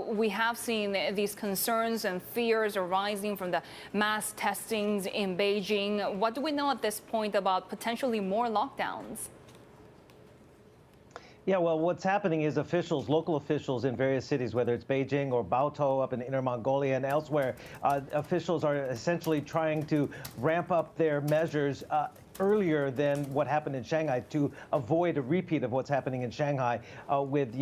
we have seen these concerns and fears arising from the mass testings in Beijing. What do we know at this point about potentially more lockdowns? Yeah, well, what's happening is local officials in various cities, whether it's Beijing or Baotou up in Inner Mongolia and elsewhere, officials are essentially trying to ramp up their measures earlier than what happened in Shanghai to avoid a repeat of what's happening in Shanghai with,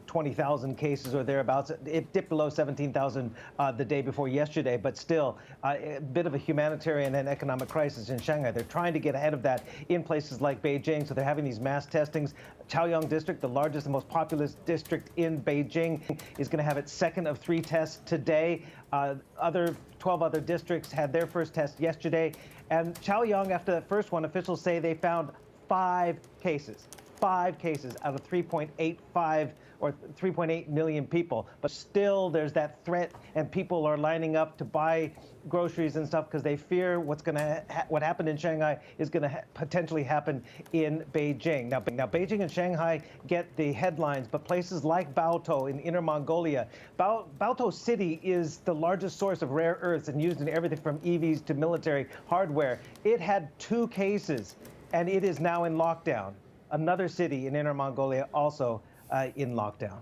20,000 cases or thereabouts. It dipped below 17,000 the day before yesterday, but still a bit of a humanitarian and economic crisis in Shanghai. They're trying to get ahead of that in places like Beijing, so they're having these mass testings. Chaoyang district, the largest and most populous district in Beijing, is going to have its second of 3 tests today. 12 other districts had their first test yesterday. And Chaoyang, after that first one, officials say they found 5 cases. 5 cases out of 3.85 or 3.8 million people. But still, there's that threat, and people are lining up to buy groceries and stuff because they fear what happened in Shanghai is going to potentially happen in Beijing. Now, Beijing and Shanghai get the headlines, but places like Baotou in Inner Mongolia, Baotou City is the largest source of rare earths and used in everything from EVs to military hardware. It had 2 cases, and it is now in lockdown. Another city in Inner Mongolia also in lockdown.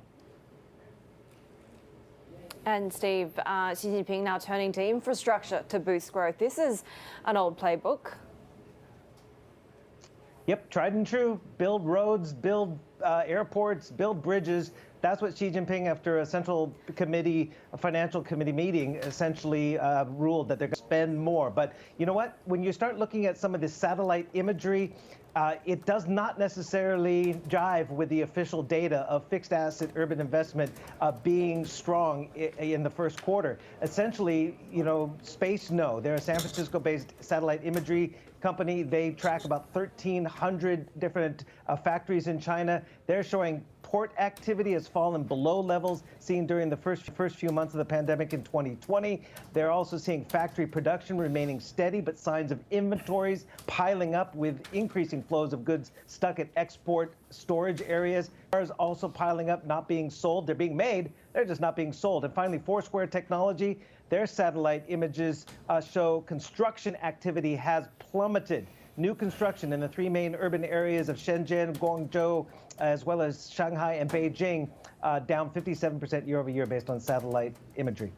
And Steve, Xi Jinping now turning to infrastructure to boost growth. This is an old playbook. Yep, tried and true. Build roads, build airports, build bridges. That's what Xi Jinping, after a central committee, a financial committee meeting, essentially ruled that they're going to spend more. But you know what? When you start looking at some of this satellite imagery, it does not necessarily jive with the official data of fixed asset urban investment being strong in the first quarter. Essentially, space, no. They're a San Francisco-based satellite imagery company. They track about 1,300 different factories in China. They're showing port activity has fallen below levels seen during the first few months of the pandemic in 2020. They're also seeing factory production remaining steady, but signs of inventories piling up with increasing flows of goods stuck at export storage areas. Cars also piling up, not being sold. They're being made, they're just not being sold. And finally, Foursquare Technology, their satellite images show construction activity has plummeted. New construction in the 3 main urban areas of Shenzhen, Guangzhou, as well as Shanghai and Beijing, down 57% year over year based on satellite imagery.